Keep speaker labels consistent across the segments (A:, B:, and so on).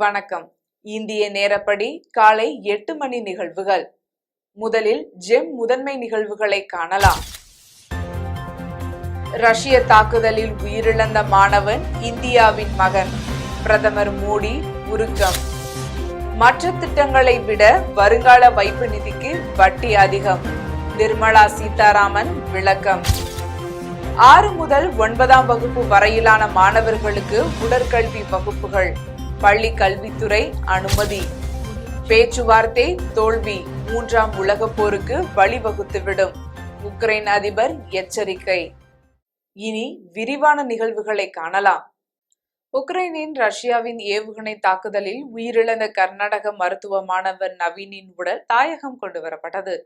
A: வணக்கம். இந்திய நேரப்படி காலை 8 மணி நிகழ்வுகள். முதலில் ஜெம் முதன்மை நிகழ்வுகளை காணலாம். ரஷ்ய தாக்குதலில் உயிரிழந்த மாணவன் இந்தியாவின் மகன். பிரதமர் மோடி உருக்கம். மற்ற திட்டங்களை விட வருங்கால வைப்பு நிதிக்கு வட்டி அதிகம். நிர்மலா சீதாராமன் விளக்கம். 6 முதல் 9ஆம் வகுப்பு வரையிலான மாணவர்களுக்கு உடற்கல்வி வகுப்புகள். பள்ளி கல்வித்துறை அனுமதி. பேச்சுவார்த்தை தோல்வி 3ஆம் உலகப் போருக்கு வழிவகுத்துவிடும். உக்ரைன் அதிபர் எச்சரிக்கை. இனி விரிவான நிகழ்வுகளை காணலாம். உக்ரைனின் ரஷ்யாவின் ஏவுகணை தாக்குதலில் உயிரிழந்த கர்நாடக மருத்துவ மாணவர் நவீனின் உடல் தாயகம் கொண்டு வரப்பட்டது.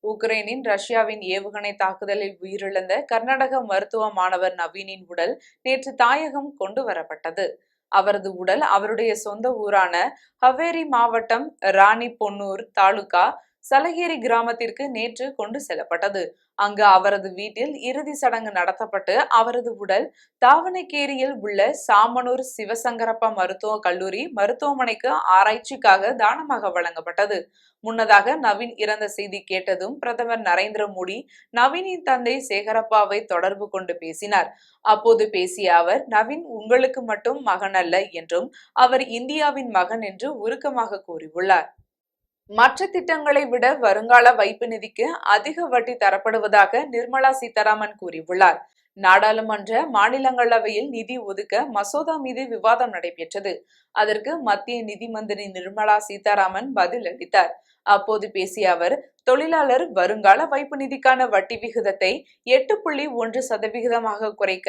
A: உக்ரைனின் ரஷ்யாவின் ஏவுகணை தாக்குதலில் உயிரிழந்த கர்நாடக மருத்துவ மாணவர் நவீனின் உடல் நேற்று தாயகம் கொண்டு வரப்பட்டது. அவரது உடல் அவருடைய சொந்த ஊரான ஹவேரி மாவட்டம் ராணி பொன்னூர் தாலுகா சலகேரி கிராமத்திற்கு நேற்று கொண்டு செல்லப்பட்டது. அங்கு அவரது வீட்டில் இறுதி சடங்கு நடத்தப்பட்டு அவரது உடல் தாவணகேரியில் உள்ள சாமனூர் சிவசங்கரப்பா மருத்துவ கல்லூரி மருத்துவமனைக்கு ஆராய்ச்சிக்காக தானமாக வழங்கப்பட்டது. முன்னதாக நவீன் இறந்த செய்தி கேட்டதும் பிரதமர் நரேந்திர மோடி நவீனின் தந்தை சேகரப்பாவை தொடர்பு கொண்டு பேசினார். அப்போது பேசிய அவர், நவீன் உங்களுக்கு மட்டும் மகன் அல்ல என்றும் அவர் இந்தியாவின் மகன் என்று உருக்கமாக கூறியுள்ளார். மற்ற திட்டங்களை விட வருங்கால வைப்பு நிதிக்கு அதிக வட்டி தரப்படுவதாக நிர்மலா சீதாராமன் கூறியுள்ளார். நாடாளுமன்ற மாநிலங்களவையில் நிதி ஒதுக்க மசோதா மீது விவாதம் நடைபெற்றது. அதற்கு மத்திய நிதி மந்திரி நிர்மலா சீதாராமன் பதில் அளித்தார். அப்போது பேசிய அவர், தொழிலாளர் வருங்கால வைப்பு நிதிக்கான வட்டி விகிதத்தை 8.1% குறைக்க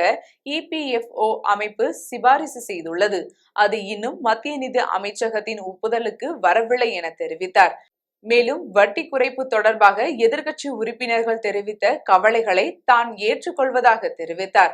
A: இபிஎஃப்ஓ அமைப்பு சிபாரிசு செய்துள்ளது. அது இன்னும் மத்திய நிதி அமைச்சகத்தின் ஒப்புதலுக்கு வரவில்லை என தெரிவித்தார். மேலும் வட்டி குறைப்பு தொடர்பாக எதிர்க்கட்சி உறுப்பினர்கள் தெரிவித்த கவலைகளை தான் ஏற்றுக்கொள்வதாக தெரிவித்தார்.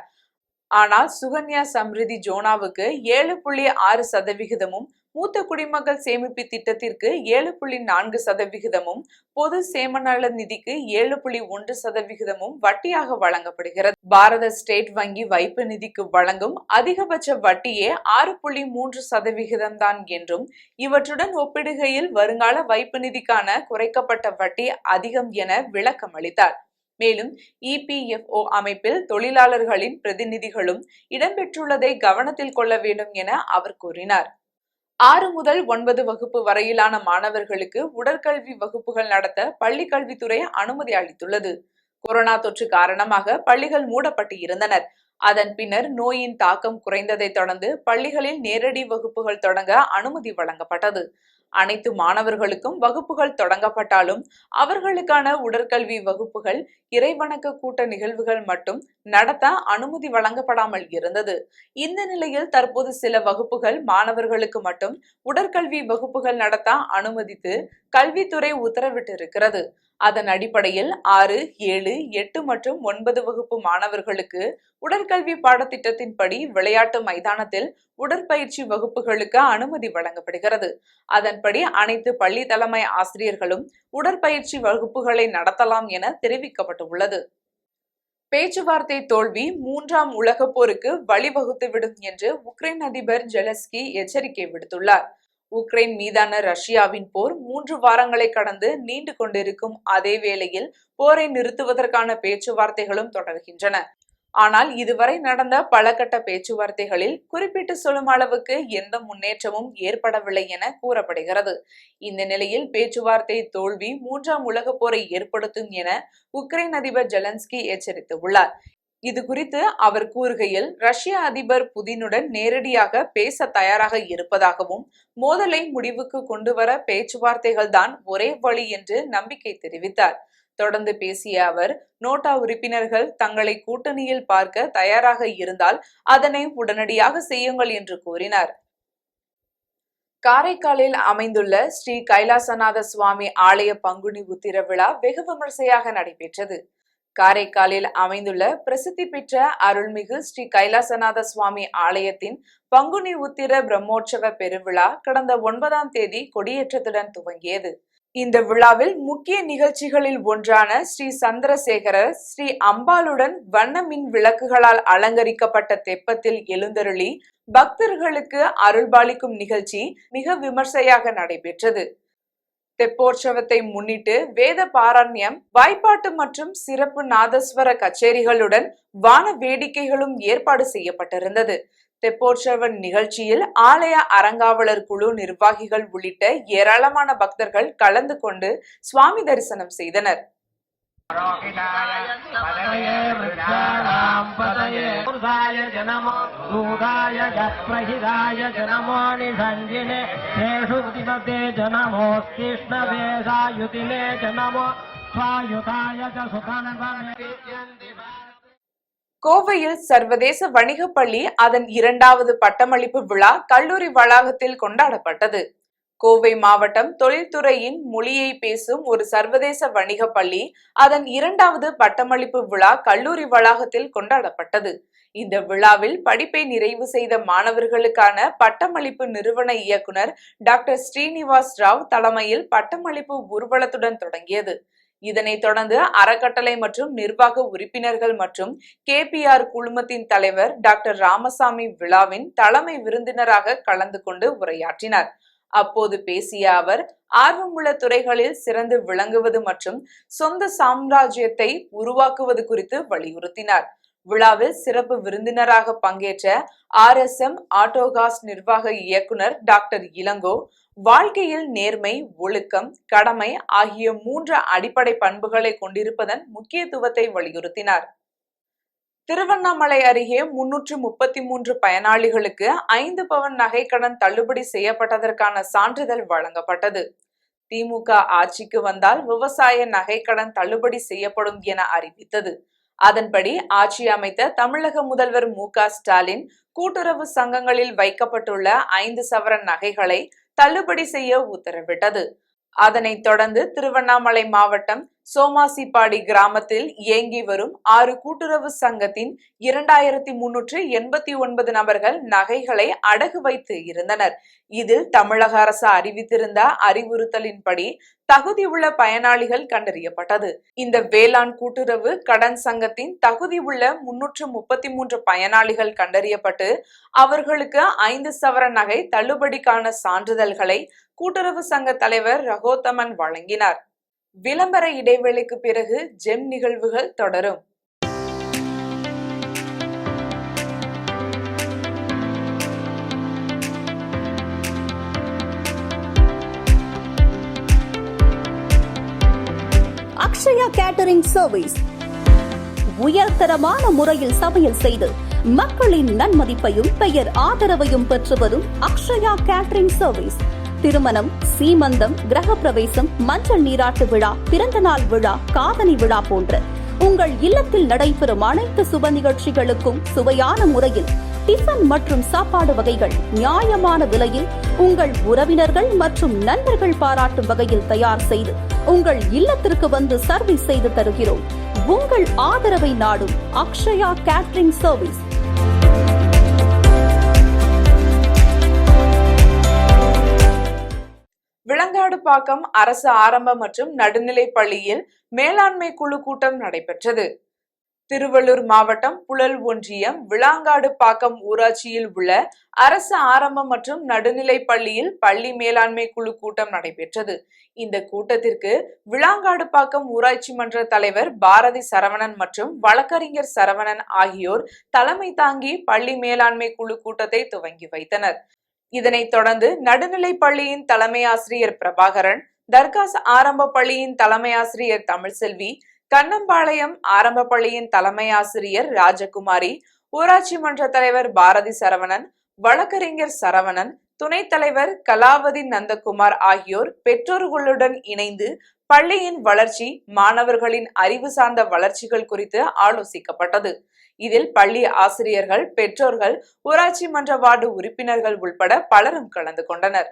A: ஆனால் சுகன்யா சம்ரிதி ஜோனாவுக்கு 7.6%, மூத்த குடிமக்கள் சேமிப்பு திட்டத்திற்கு 7.4%, பொது சேமநல நிதிக்கு 7.1% வட்டியாக வழங்கப்படுகிறது. பாரத ஸ்டேட் வங்கி வைப்பு நிதிக்கு வழங்கும் அதிகபட்ச வட்டியே 6.3% தான் என்றும் இவற்றுடன் ஒப்பிடுகையில் வருங்கால வைப்பு நிதிக்கான குறைக்கப்பட்ட வட்டி அதிகம் என விளக்கம் அளித்தார். மேலும் இபிஎஃப்ஓ அமைப்பில் தொழிலாளர்களின் பிரதிநிதிகளும் இடம்பெற்றுள்ளதை கவனத்தில் கொள்ள வேண்டும் என அவர் கூறினார். 6 முதல் 9 வகுப்பு வரையிலான மாணவர்களுக்கு உடற்கல்வி வகுப்புகள் நடத்த பள்ளி கல்வித்துறை அனுமதி அளித்துள்ளது. கொரோனா தொற்று காரணமாக பள்ளிகள் மூடப்பட்டு இருந்தனர். அதன் பின்னர் நோயின் தாக்கம் குறைந்ததை தொடர்ந்து பள்ளிகளில் நேரடி வகுப்புகள் தொடங்க அனுமதி வழங்கப்பட்டது. அனைத்து மாணவர்களுக்கும் வகுப்புகள் தொடங்கப்பட்டாலும் அவர்களுக்கான உடற்கல்வி வகுப்புகள், இறைவணக்க கூட்ட நிகழ்வுகள் மட்டும் நடத்த அனுமதி வழங்கப்படாமல் இருந்தது. இந்த நிலையில் தற்போது சில வகுப்புகள் மாணவர்களுக்கு மட்டும் உடற்கல்வி வகுப்புகள் நடத்த அனுமதித்து கல்வித்துறை உத்தரவிட்டிருக்கிறது. அதன் அடிப்படையில் 6, 7, 8 மற்றும் 9 வகுப்பு மாணவர்களுக்கு உடற்கல்வி பாடத்திட்டத்தின்படி விளையாட்டு மைதானத்தில் உடற்பயிற்சி வகுப்புகளுக்கு அனுமதி வழங்கப்படுகிறது. அதன்படி அனைத்து பள்ளி தலைமை ஆசிரியர்களும் உடற்பயிற்சி வகுப்புகளை நடத்தலாம் என தெரிவிக்கப்பட்டுள்ளது. பேச்சுவார்த்தை தோல்வி 3ஆம் உலகப் போருக்கு வழிவகுத்துவிடும் என்று உக்ரைன் அதிபர் ஜெலன்ஸ்கி எச்சரிக்கை விடுத்துள்ளார். உக்ரைன் மீதான ரஷ்யாவின் போர் 3 வாரங்களை கடந்து நீண்டு கொண்டிருக்கும் அதே வேளையில் போரை நிறுத்துவதற்கான பேச்சுவார்த்தைகளும் தொடர்கின்றன. ஆனால் இதுவரை நடந்த பல கட்ட பேச்சுவார்த்தைகளில் குறிப்பிட்டு சொல்லும் அளவுக்கு எந்த முன்னேற்றமும் ஏற்படவில்லை என கூறப்படுகிறது. இந்த நிலையில் பேச்சுவார்த்தை தோல்வி 3ஆம் உலகப் போரை ஏற்படுத்தும் என உக்ரைன் அதிபர் ஜெலன்ஸ்கி எச்சரித்துள்ளார். இது குறித்து அவர் கூறுகையில், ரஷ்ய அதிபர் புதினுடன் நேரடியாக பேச தயாராக இருப்பதாகவும் மோதலை முடிவுக்கு கொண்டு வர பேச்சுவார்த்தைகள் தான் ஒரே வழி என்று நம்பிக்கை தெரிவித்தார். தொடர்ந்து பேசிய அவர், நோட்டா உறுப்பினர்கள் தங்களை கூட்டணியில் பார்க்க தயாராக இருந்தால் அதனை உடனடியாக செய்யுங்கள் என்று கூறினார். காரைக்காலில் அமைந்துள்ள ஸ்ரீ கைலாசநாத சுவாமி ஆலய பங்குனி உத்திர விழா வெகு விமர்சையாக நடைபெற்றது. காரைக்காலில் அமைந்துள்ள பிரசித்தி பெற்ற அருள்மிகு ஸ்ரீ கைலாசநாத சுவாமி ஆலயத்தின் பங்குனி உத்திர பிரம்மோற்சவ பெருவிழா கடந்த 9ஆம் தேதி கொடியேற்றத்துடன் துவங்கியது. இந்த விழாவில் முக்கிய நிகழ்ச்சிகளில் ஒன்றான ஸ்ரீ சந்திரசேகரர் ஸ்ரீ அம்பாளுடன் வண்ண மின் விளக்குகளால் அலங்கரிக்கப்பட்ட தெப்பத்தில் எழுந்தருளி பக்தர்களுக்கு அருள்பாலிக்கும் நிகழ்ச்சி மிக விமர்சையாக நடைபெற்றது. தெப்போற்சவத்தை முன்னிட்டு வேத பாரண்யம், வாய்ப்பாட்டு மற்றும் சிறப்பு நாதஸ்வர கச்சேரிகளுடன் வான வேடிக்கைகளும் ஏற்பாடு செய்யப்பட்டிருந்தது. தெப்போற்சவ நிகழ்ச்சியில் ஆலய அறங்காவலர் குழு நிர்வாகிகள் உள்ளிட்ட ஏராளமான பக்தர்கள் கலந்து கொண்டு சுவாமி தரிசனம் செய்தனர். கோவையில் சர்வதேச வணிக பள்ளி அதன் 2வது பட்டமளிப்பு விழா கல்லூரி வளாகத்தில் கொண்டாடப்பட்டது. கோவை மாவட்டம் தொழில்துறையின் மொழியை பேசும் ஒரு சர்வதேச வணிக பள்ளி அதன் 2வது பட்டமளிப்பு விழா கல்லூரி வளாகத்தில் கொண்டாடப்பட்டது. இந்த விழாவில் படிப்பை நிறைவு செய்த மாணவர்களுக்கான பட்டமளிப்பு நிறுவன இயக்குனர் டாக்டர் ஸ்ரீனிவாஸ் ராவ் தலைமையில் பட்டமளிப்பு ஊர்வலத்துடன் தொடங்கியது. இதனைத் தொடர்ந்து அறக்கட்டளை மற்றும் நிர்வாக உறுப்பினர்கள் மற்றும் KPR குழுமத்தின் தலைவர் டாக்டர் ராமசாமி விழாவின் தலைமை விருந்தினராக கலந்து கொண்டு உரையாற்றினார். அப்போது பேசிய அவர், ஆர்வமுள்ள துறைகளில் சிறந்து விளங்குவது மற்றும் சொந்த சாம்ராஜ்யத்தை உருவாக்குவது குறித்து வலியுறுத்தினார். விழாவில் சிறப்பு விருந்தினராக பங்கேற்ற RSM ஆட்டோகாஸ் நிர்வாக இயக்குனர் டாக்டர் இளங்கோ, வாழ்க்கையில் நேர்மை, ஒழுக்கம், கடமை ஆகிய 3 அடிப்படை பண்புகளை கொண்டிருப்பதன் முக்கியத்துவத்தை வலியுறுத்தினார். திருவண்ணாமலை அருகே 333 பயனாளிகளுக்கு 5 பவன் நகைக்கடன் தள்ளுபடி செய்யப்பட்டதற்கான சான்றிதழ் வழங்கப்பட்டது. திமுக ஆட்சிக்கு வந்தால் விவசாய நகைக்கடன் தள்ளுபடி செய்யப்படும் என அறிவித்தது. அதன்படி ஆட்சி அமைத்த தமிழக முதல்வர் MK ஸ்டாலின் கூட்டுறவு சங்கங்களில் வைக்கப்பட்டுள்ள 5 சவரன் நகைகளை தள்ளுபடி செய்ய உத்தரவிட்டது. அதனைத் தொடர்ந்து திருவண்ணாமலை மாவட்டம் சோமாசிப்பாடி கிராமத்தில் இயங்கி வரும் 6 கூட்டுறவு சங்கத்தின் 2389 நபர்கள் நகைகளை அடகு வைத்து இருந்தனர். இதில் தமிழக அரசு அறிவித்திருந்த அறிவுறுத்தலின்படி தகுதி உள்ள பயனாளிகள் கண்டறியப்பட்டது. இந்த வேளாண் கூட்டுறவு கடன் சங்கத்தின் தகுதி உள்ள 333 பயனாளிகள் கண்டறியப்பட்டு அவர்களுக்கு 5 சவரன் நகை தள்ளுபடிக்கான சான்றிதழ்களை கூட்டுறவு சங்க தலைவர் ரகோத்தமன் வழங்கினார். விளம்பர இடைவேளைக்கு பிறகு ஜெம் நிகழ்வுகள் தொடரும்.
B: அக்ஷயா கேட்டரிங் சர்வீஸ் உயர்தரமான முறையில் சமையல் செய்து மக்களின் நன்மதிப்பையும் பெயர் ஆதரவையும் பெற்று வரும் அக்ஷயா கேட்டரிங் சர்வீஸ் திருமணம், சீமந்தம், கிரகப்பிரவேசம், மஞ்சள் நீராட்டு விழா, பிறந்தநாள் விழா, காதணி விழா போன்ற உங்கள் இல்லத்தில் நடைபெறும் அனைத்து சுப நிகழ்ச்சிகளுக்கும் சுவையான முறையில் டிஃபன் மற்றும் சாப்பாடு வகைகள் நியாயமான விலையில் உங்கள் உறவினர்கள் மற்றும் நண்பர்கள் பாராட்டும் வகையில் தயார் செய்து உங்கள் இல்லத்திற்கு வந்து சர்வீஸ் செய்து தருகிறோம். உங்கள் ஆதரவை நாடும் அக்ஷயா கேட்டரிங் சர்வீஸ்.
A: விளங்காடுபாக்கம் அரசு ஆரம்ப மற்றும் நடுநிலைப் பள்ளியில் மேலாண்மை குழு கூட்டம் நடைபெற்றது. திருவள்ளூர் மாவட்டம் புழல் ஒன்றியம் விளாங்காடுபாக்கம் ஊராட்சியில் உள்ள அரசு ஆரம்ப மற்றும் நடுநிலைப் பள்ளியில் பள்ளி மேலாண்மை குழு கூட்டம் நடைபெற்றது. இந்த கூட்டத்திற்கு விளாங்காடுபாக்கம் ஊராட்சி மன்ற தலைவர் பாரதி சரவணன் மற்றும் வழக்கறிஞர் சரவணன் ஆகியோர் தலைமை தாங்கி பள்ளி மேலாண்மை குழு கூட்டத்தை துவங்கி வைத்தனர். இதனைத் தொடர்ந்து நடுநிலை பள்ளியின் தலைமை ஆசிரியர் பிரபாகரன், தர்காஸ் ஆரம்ப பள்ளியின் தலைமை ஆசிரியர் தமிழ்செல்வி, கண்ணம்பாளையம் ஆரம்ப பள்ளியின் தலைமை ஆசிரியர் ராஜகுமாரி, ஊராட்சி மன்ற தலைவர் பாரதி சரவணன், வழக்கறிஞர் சரவணன், துணைத் தலைவர் கலாவதி நந்தகுமார் ஆகியோர் பெற்றோர்களுடன் இணைந்து பள்ளியின் வளர்ச்சி, மாணவர்களின் அறிவு சார்ந்த வளர்ச்சிகள் குறித்து ஆலோசிக்கப்பட்டது. இதில் பள்ளி ஆசிரியர்கள், பெற்றோர்கள், ஊராட்சி மன்ற வார்டு உறுப்பினர்கள் உள்பட பலரும் கலந்து கொண்டனர்.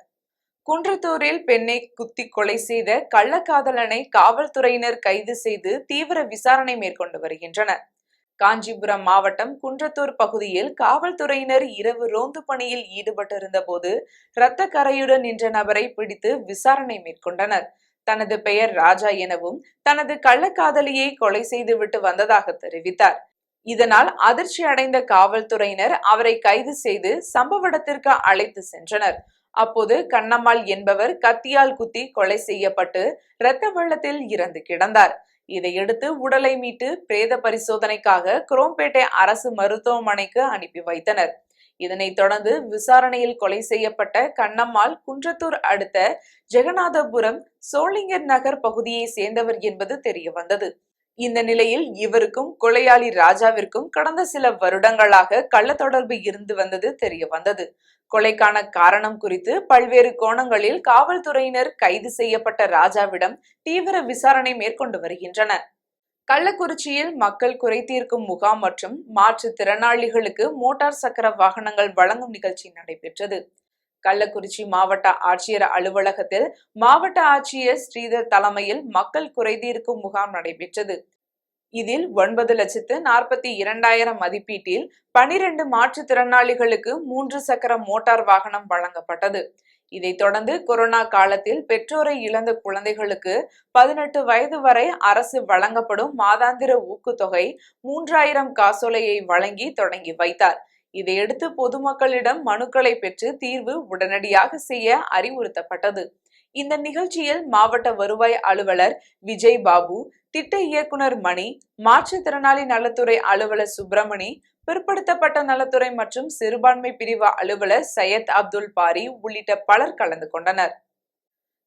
A: குன்றத்தூரில் பெண்ணை குத்தி கொலை செய்த கள்ளக்காதலனை காவல்துறையினர் கைது செய்து தீவிர விசாரணை மேற்கொண்டு வருகின்றனர். காஞ்சிபுரம் மாவட்டம் குன்றத்தூர் பகுதியில் காவல்துறையினர் இரவு ரோந்து பணியில் ஈடுபட்டிருந்த போது இரத்த கரையுடன் நின்ற நபரை பிடித்து விசாரணை மேற்கொண்டனர். தனது பெயர் ராஜா எனவும் தனது கள்ளக்காதலியை கொலை செய்துவிட்டு வந்ததாக தெரிவித்தார். இதனால் அதிர்ச்சி அடைந்த காவல்துறையினர் அவரை கைது செய்து சம்பவ இடத்திற்கு அழைத்து சென்றனர். அப்போது கண்ணம்மாள் என்பவர் கத்தியால் குத்தி கொலை செய்யப்பட்டு இரத்த வெள்ளத்தில் இறந்து கிடந்தார். இதையடுத்து உடலை மீட்டு பிரேத பரிசோதனைக்காக குரோம்பேட்டை அரசு மருத்துவமனைக்கு அனுப்பி வைத்தனர். இதனைத் தொடர்ந்து விசாரணையில் கொலை செய்யப்பட்ட கண்ணம்மாள் குன்றத்தூர் அடுத்த ஜெகநாதபுரம் சோளிங்கர் நகர் பகுதியை சேர்ந்தவர் என்பது தெரிய வந்தது. இந்த நிலையில் இவருக்கும் கொலையாளி ராஜாவிற்கும் கடந்த சில வருடங்களாக கள்ள தொடர்பு இருந்து வந்தது தெரிய வந்தது. கொலைக்கான காரணம் குறித்து பல்வேறு கோணங்களில் காவல்துறையினர் கைது செய்யப்பட்ட ராஜாவிடம் தீவிர விசாரணை மேற்கொண்டு வருகின்றனர். கள்ளக்குறிச்சியில் மக்கள் குறை தீர்க்கும் முகாம் மற்றும் மாற்றுத்திறனாளிகளுக்கு மோட்டார் சக்கர வாகனங்கள் வழங்கும் நிகழ்ச்சி நடைபெற்றது. கள்ளக்குறிச்சி மாவட்ட ஆட்சியர் அலுவலகத்தில் மாவட்ட ஆட்சியர் ஸ்ரீதர் தலைமையில் மக்கள் குறைதீர்க்கும் முகாம் நடைபெற்றது. இதில் 9,42,000 மதிப்பீட்டில் 12 மாற்றுத்திறனாளிகளுக்கு 3 சக்கர மோட்டார் வாகனம் வழங்கப்பட்டது. இதைத் தொடர்ந்து கொரோனா காலத்தில் பெற்றோரை இழந்த குழந்தைகளுக்கு 18 வயது வரை அரசு வழங்கப்படும் மாதாந்திர ஊக்குத்தொகை 3000 காசோலையை வழங்கி தொடங்கி வைத்தார். இதையடுத்து பொதுமக்களிடம் மனுக்களை பெற்று தீர்வு உடனடியாக செய்ய அறிவுறுத்தப்பட்டது. இந்த நிகழ்ச்சியில் மாவட்ட வருவாய் அலுவலர் விஜய் பாபு, திட்ட இயக்குனர் மணி, மாற்றுத்திறனாளி நலத்துறை அலுவலர் சுப்பிரமணி, பிற்படுத்தப்பட்ட நலத்துறை மற்றும் சிறுபான்மை பிரிவு அலுவலர் சையத் அப்துல் பாரி உள்ளிட்ட பலர் கலந்து கொண்டனர்.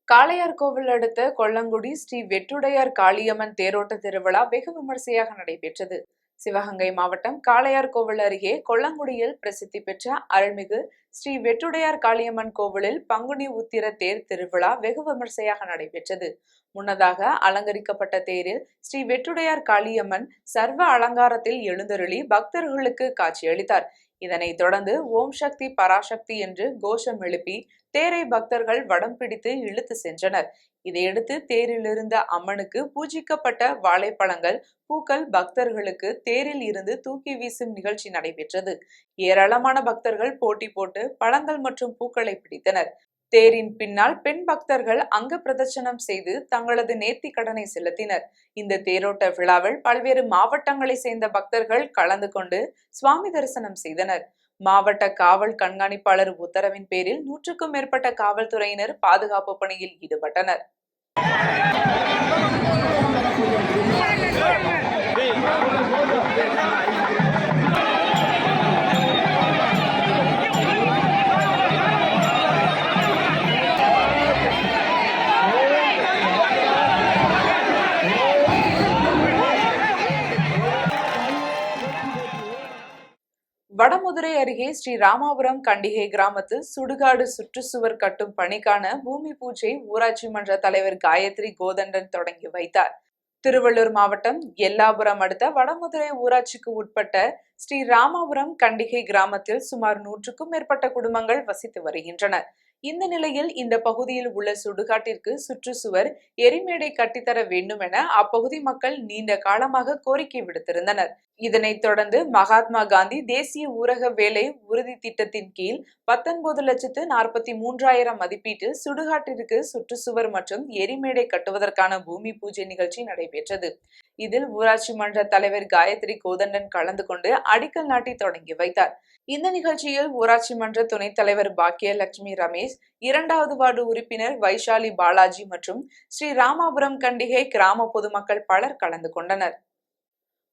A: காளையார்கோவில் அடுத்த கொல்லங்குடி ஸ்ரீ வெட்டுடையார் காளியம்மன் தேரோட்ட திருவிழா வெகு விமர்சையாக நடைபெற்றது. சிவகங்கை மாவட்டம் காளையார்கோவில் அருகே கொல்லங்குடியில் பிரசித்தி பெற்ற அருள்மிகு ஸ்ரீ வெட்டுடையார் காளியம்மன் கோவிலில் பங்குனி உத்திர தேர் திருவிழா வெகு விமர்சையாக நடைபெற்றது. முன்னதாக அலங்கரிக்கப்பட்ட தேரில் ஸ்ரீ வெட்டுடையார் காளியம்மன் சர்வ அலங்காரத்தில் எழுந்தருளி பக்தர்களுக்கு காட்சியளித்தார். இதனைத் தொடர்ந்து ஓம் சக்தி பராசக்தி என்று கோஷம் எழுப்பி தேரை பக்தர்கள் வடம் பிடித்து இழுத்து சென்றனர். இதையடுத்து தேரிலிருந்த அம்மனுக்கு பூஜிக்கப்பட்ட வாழைப்பழங்கள், பூக்கள் பக்தர்களுக்கு தேரில் இருந்து தூக்கி வீசும் நிகழ்ச்சி நடைபெற்றது. ஏராளமான பக்தர்கள் போட்டி போட்டு பழங்கள் மற்றும் பூக்களை பிடித்தனர். தேரின் பின்னால் பெண் பக்தர்கள் அங்க பிரதட்சணம் செய்து தங்களது நேர்த்தி கடனை செலுத்தினர். இந்த தேரோட்ட விழாவில் பல்வேறு மாவட்டங்களை சேர்ந்த பக்தர்கள் கலந்து கொண்டு சுவாமி தரிசனம் செய்தனர். மாவட்ட காவல் கண்காணிப்பாளர் உத்தரவின் பேரில் 100க்கும் மேற்பட்ட காவல்துறையினர் பாதுகாப்பு பணியில் ஈடுபட்டனர். வடமதுரை அருகே ஸ்ரீ ராமாபுரம் கண்டிகை கிராமத்தில் சுடுகாடு சுற்றுச்சுவர் கட்டும் பணிக்கான பூமி பூஜை ஊராட்சி மன்ற தலைவர் காயத்ரி கோதண்டன் தொடங்கி வைத்தார். திருவள்ளூர் மாவட்டம் எல்லாபுரம் அடுத்த வடமதுரை ஊராட்சிக்கு உட்பட்ட ஸ்ரீ ராமாபுரம் கண்டிகை கிராமத்தில் சுமார் 100க்கும் மேற்பட்ட குடும்பங்கள் வசித்து வருகின்றனர். இந்த நிலையில் இந்த பகுதியில் உள்ள சுடுகாட்டிற்கு சுற்றுச்சுவர் எரிமேடை கட்டித்தர வேண்டும் என அப்பகுதி மக்கள் நீண்ட காலமாக கோரிக்கை விடுத்திருந்தனர். இதனைத் தொடர்ந்து மகாத்மா காந்தி தேசிய ஊரக வேலை உறுதி திட்டத்தின் கீழ் 19,43,000 மதிப்பீட்டில் சுடுகாட்டிற்கு சுற்றுச்சுவர் மற்றும் எரிமேடை கட்டுவதற்கான பூமி பூஜை நிகழ்ச்சி நடைபெற்றது. இதில் ஊராட்சி மன்ற தலைவர் காயத்ரி கோதண்டன் கலந்து கொண்டு அடிக்கல் நாட்டி தொடங்கி வைத்தார். இந்த நிகழ்ச்சியில் ஊராட்சி மன்ற துணைத் தலைவர் பாக்கியலட்சுமி ரமேஷ், 2வது வார்டு உறுப்பினர் வைஷாலி பாலாஜி மற்றும் ஸ்ரீ ராமாபுரம் கண்டிகை கிராம பொதுமக்கள் பலர் கலந்து கொண்டனர்.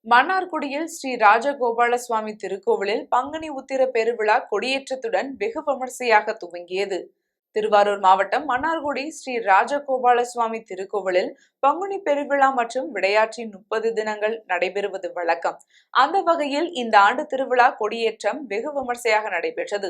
A: மன்னார்குடியில் ஸ்ரீ ராஜகோபால சுவாமி திருக்கோவிலில் பங்குனி உத்திர பெருவிழா கொடியேற்றத்துடன் வெகு விமர்சையாக துவங்கியது. திருவாரூர் மாவட்டம் மன்னார்குடி ஸ்ரீ ராஜகோபால சுவாமி திருக்கோவிலில் பங்குனி பெருவிழா மற்றும் விடையாற்றின் 30 தினங்கள் நடைபெறுவது வழக்கம். அந்த வகையில் இந்த ஆண்டு திருவிழா கொடியேற்றம் வெகு விமர்சையாக நடைபெற்றது.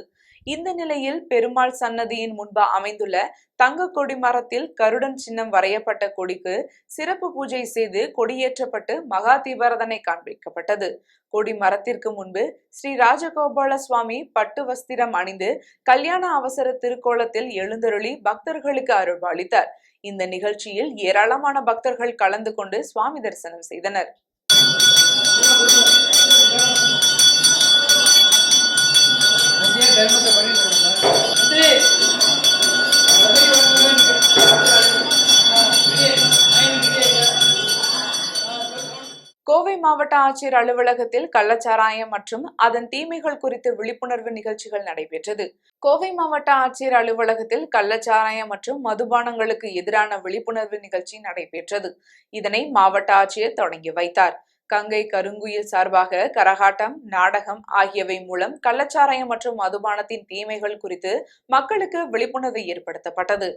A: இந்த நிலையில் பெருமாள் சன்னதியின் முன்பு அமைந்துள்ள தங்க கொடி மரத்தில் கருடன் சின்னம் வரையப்பட்ட கொடிக்கு சிறப்பு பூஜை செய்து கொடியேற்றப்பட்டு மகா தீபாராதனை காண்பிக்கப்பட்டது. கொடி மரத்திற்கு முன்பு ஸ்ரீ ராஜகோபால சுவாமி பட்டு வஸ்திரம் அணிந்து கல்யாண அவசர திருக்கோலத்தில் எழுந்தருளி பக்தர்களுக்கு அருள்பாலித்தார். இந்த நிகழ்ச்சியில் ஏராளமான பக்தர்கள் கலந்து கொண்டு சுவாமி தரிசனம் செய்தனர். மாவட்ட ஆட்சியர் அலுவலகத்தில் கள்ளச்சாராயம் மற்றும் அதன் தீமைகள் குறித்து விழிப்புணர்வு நிகழ்ச்சிகள் நடைபெற்றது. கோவை மாவட்ட ஆட்சியர் அலுவலகத்தில் கள்ளச்சாராயம் மற்றும் மதுபானங்களுக்கு எதிரான விழிப்புணர்வு நிகழ்ச்சி நடைபெற்றது. இதனை மாவட்ட ஆட்சியர் தொடங்கி வைத்தார். கங்கை கருங்குயில் சார்பாக கரகாட்டம், நாடகம் ஆகியவை மூலம் கள்ளச்சாராயம் மற்றும் மதுபானத்தின் தீமைகள் குறித்து மக்களுக்கு விழிப்புணர்வு ஏற்படுத்தப்பட்டது.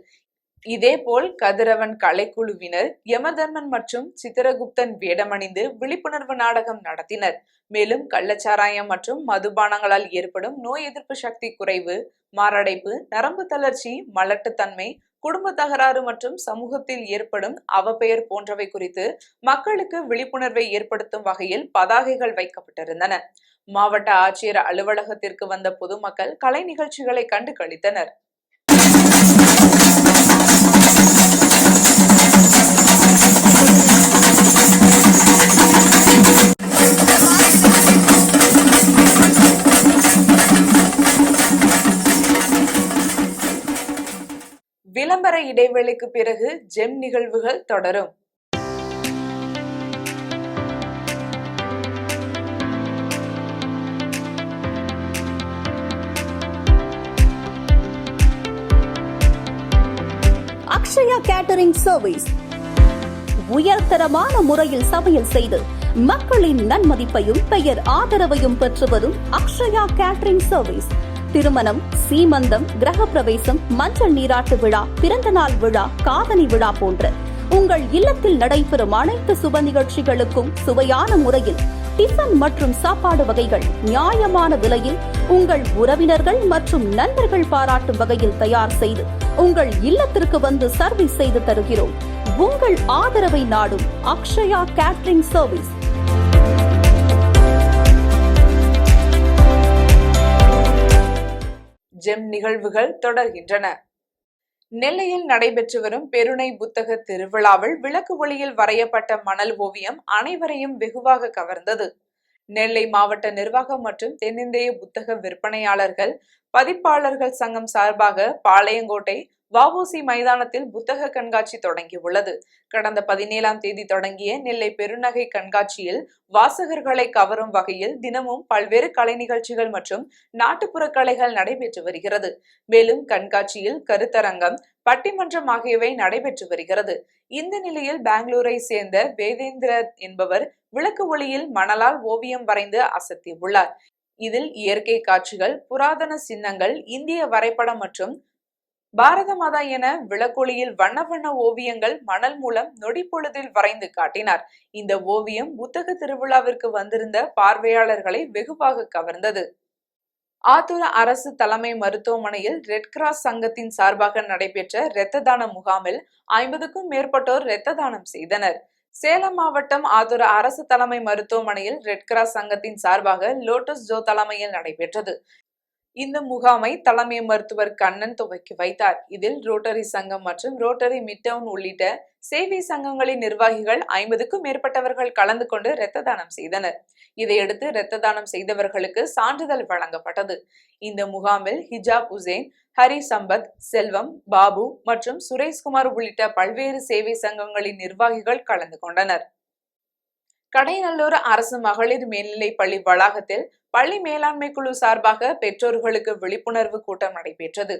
A: இதேபோல் கதிரவன் கலைக்குழுவினர் யமதர்மன் மற்றும் சித்திரகுப்தன் வேடமணிந்து விழிப்புணர்வு நாடகம் நடத்தினர். மேலும் கள்ளச்சாராயம் மற்றும் மதுபானங்களால் ஏற்படும் நோய் எதிர்ப்பு சக்தி குறைவு, மாரடைப்பு, நரம்பு தளர்ச்சி, மலட்டுத்தன்மை, குடும்ப தகராறு மற்றும் சமூகத்தில் ஏற்படும் அவப்பெயர் போன்றவை குறித்து மக்களுக்கு விழிப்புணர்வை ஏற்படுத்தும் வகையில் பதாகைகள் வைக்கப்பட்டிருந்தன. மாவட்ட ஆட்சியர் அலுவலகத்திற்கு வந்த பொதுமக்கள் கலை நிகழ்ச்சிகளை கண்டு களித்தனர். விளம்பர இடைவேளைக்கு பிறகு ஜெம் நிகழ்வுகள் தொடரும்.
B: அக்ஷயா கேட்டரிங் சர்வீஸ் உயர்தரமான முறையில் சமையல் செய்து மக்களின் நன்மதிப்பையும் பெயர் ஆதரவையும் பெற்று வரும் அக்ஷயா கேட்டரிங் சர்வீஸ். திருமணம், சீமந்தம், கிரகப்பிரவேசம், மஞ்சள் நீராட்டு விழா, பிறந்தநாள் விழா, காதணி விழா போன்ற உங்கள் இல்லத்தில் நடைபெறும் அனைத்து சுப நிகழ்ச்சிகளுக்கும் சுவையான முறையில் டிஃபன் மற்றும் சாப்பாடு வகைகள் நியாயமான விலையில் உங்கள் உறவினர்கள் மற்றும் நண்பர்கள் பாராட்டும் வகையில் தயார் செய்து உங்கள் இல்லத்திற்கு வந்து சர்வீஸ் செய்து தருகிறோம். உங்கள் ஆதரவை நாடும் அக்ஷயா கேட்டரிங் சர்வீஸ்.
A: ஜெம் நிகழ்வுகள் தொடர்கின்றன. நெல்லையில் நடைபெற்று வரும் பெருணை புத்தக திருவிழாவில் விளக்கு ஒளியில் வரையப்பட்ட மணல் ஓவியம் அனைவரையும் வெகுவாக கவர்ந்தது. நெல்லை மாவட்ட நிர்வாகம் மற்றும் தென்னிந்திய புத்தக விற்பனையாளர்கள் பதிப்பாளர்கள் சங்கம் சார்பாக பாளையங்கோட்டை வஉசி மைதானத்தில் புத்தக கண்காட்சி தொடங்கியுள்ளது. கடந்த 17ஆம் தேதி தொடங்கிய நெல்லை பெருநகை கண்காட்சியில் வாசகர்களை கவரும் வகையில் தினமும் பல்வேறு கலை நிகழ்ச்சிகள் மற்றும் நாட்டுப்புற கலைகள் நடைபெற்று வருகிறது. மேலும் கண்காட்சியில் கருத்தரங்கம், பட்டிமன்றம் ஆகியவை நடைபெற்று வருகிறது. இந்த நிலையில் பெங்களூரை சேர்ந்த வேதேந்திர என்பவர் விளக்கு ஒளியில் மணலால் ஓவியம் வரைந்து அசத்தியுள்ளார். இதில் இயற்கை காட்சிகள், புராதன சின்னங்கள், இந்திய வரைபடம் மற்றும் பாரத மாதா என விளக்கொளியில் வண்ண வண்ண ஓவியங்கள் மணல் மூலம் நொடி பொழுதில் வரைந்து காட்டினார். இந்த ஓவியம் புத்தக திருவிழாவிற்கு வந்திருந்த பார்வையாளர்களை வெகுவாக கவர்ந்தது. ஆத்தூர் அரசு தலைமை மருத்துவமனையில் ரெட் கிராஸ் சங்கத்தின் சார்பாக நடைபெற்ற இரத்த தான முகாமில் 50க்கும் மேற்பட்டோர் இரத்த தானம் செய்தனர். சேலம் மாவட்டம் ஆத்தூர் அரசு தலைமை மருத்துவமனையில் ரெட் கிராஸ் சங்கத்தின் சார்பாக லோட்டஸ் ஜோ தலைமையில் நடைபெற்றது. இந்த முகாமை தலைமை மருத்துவர் கண்ணன் துவக்கி வைத்தார். இதில் ரோட்டரி சங்கம் மற்றும் ரோட்டரி மிட்டவுன் உள்ளிட்ட சேவை சங்கங்களின் நிர்வாகிகள் 50க்கும் மேற்பட்டவர்கள் கலந்து கொண்டு இரத்த தானம் செய்தனர். இதையடுத்து இரத்த தானம் செய்தவர்களுக்கு சான்றிதழ் வழங்கப்பட்டது. இந்த முகாமில் ஹிஜாப் உசேன், ஹரி சம்பத், செல்வம், பாபு மற்றும் சுரேஷ்குமார் உள்ளிட்ட பல்வேறு சேவை சங்கங்களின் நிர்வாகிகள் கலந்து கொண்டனர். கடையநல்லூர் அரசு மகளிர் மேல்நிலை பள்ளி வளாகத்தில் பள்ளி மேலாண்மை குழு சார்பாக பெற்றோர்களுக்கு விழிப்புணர்வு கூட்டம் நடைபெற்றது.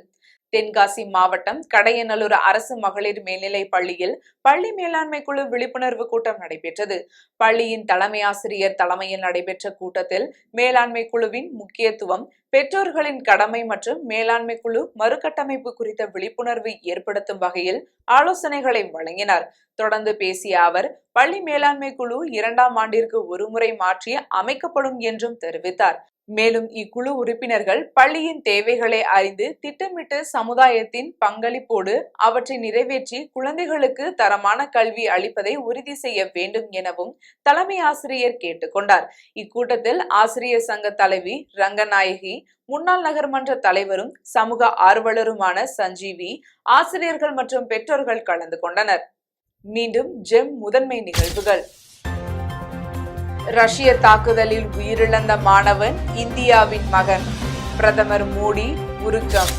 A: தென்காசி மாவட்டம் கடையநல்லூர் அரசு மகளிர் மேல்நிலை பள்ளியில் பள்ளி மேலாண்மை குழு விழிப்புணர்வு கூட்டம் நடைபெற்றது. பள்ளியின் தலைமை ஆசிரியர் தலைமையில் நடைபெற்ற கூட்டத்தில் மேலாண்மை குழுவின் முக்கியத்துவம், பெற்றோர்களின் கடமை மற்றும் மேலாண்மை குழு மறுகட்டமைப்பு குறித்த விழிப்புணர்வு ஏற்படுத்தும் வகையில் ஆலோசனைகளை வழங்கினார். தொடர்ந்து பேசிய அவர், பள்ளி மேலாண்மை குழு 2ஆம் ஆண்டிற்கு ஒருமுறை மாற்றி அமைக்கப்படும் என்றும் தெரிவித்தார். மேலும் இக்குழு உறுப்பினர்கள் பள்ளியின் தேவைகளை அறிந்து திட்டமிட்டு சமுதாயத்தின் பங்களிப்போடு அவற்றை நிறைவேற்றி குழந்தைகளுக்கு தரமான கல்வி அளிப்பதை உறுதி செய்ய வேண்டும் எனவும் தலைமை ஆசிரியர் கேட்டுக்கொண்டார். இக்கூட்டத்தில் ஆசிரியர் சங்க தலைவி ரங்கநாயகி, முன்னாள் நகர்மன்ற தலைவரும் சமூக ஆர்வலருமான சஞ்சீவி, ஆசிரியர்கள் மற்றும் பெற்றோர்கள் கலந்து கொண்டனர். மீண்டும் ஜெம் முதன்மை நிகழ்வுகள். ரஷ்ய தாக்குதலில் உயிரிழந்த மாணவன் இந்தியாவின் மகன். பிரதமர் மோடி உருக்கம்.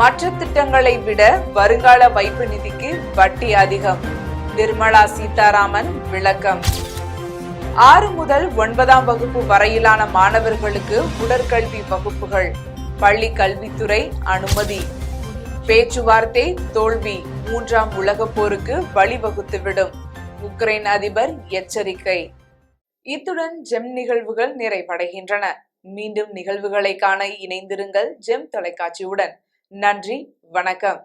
A: மற்ற திட்டங்களை விட வருங்கால வைப்பு நிதிக்கு வட்டி அதிகம். நிர்மலா சீதாராமன் விளக்கம். 6 முதல் 9ஆம் வகுப்பு வரையிலான மாணவர்களுக்கு உடற்கல்வி வகுப்புகள் பள்ளி கல்வித்துறை அனுமதி. பேச்சுவார்த்தை தோல்வி 3ஆம் உலகப் போருக்கு வழிவகுத்துவிடும். உக்ரைன் அதிபர் எச்சரிக்கை. இத்துடன் ஜெம் நிகழ்வுகள் நிறைவடைகின்றன. மீண்டும் நிகழ்வுகளை காண இணைந்திருங்கள் ஜெம் தொலைக்காட்சியுடன். நன்றி, வணக்கம்.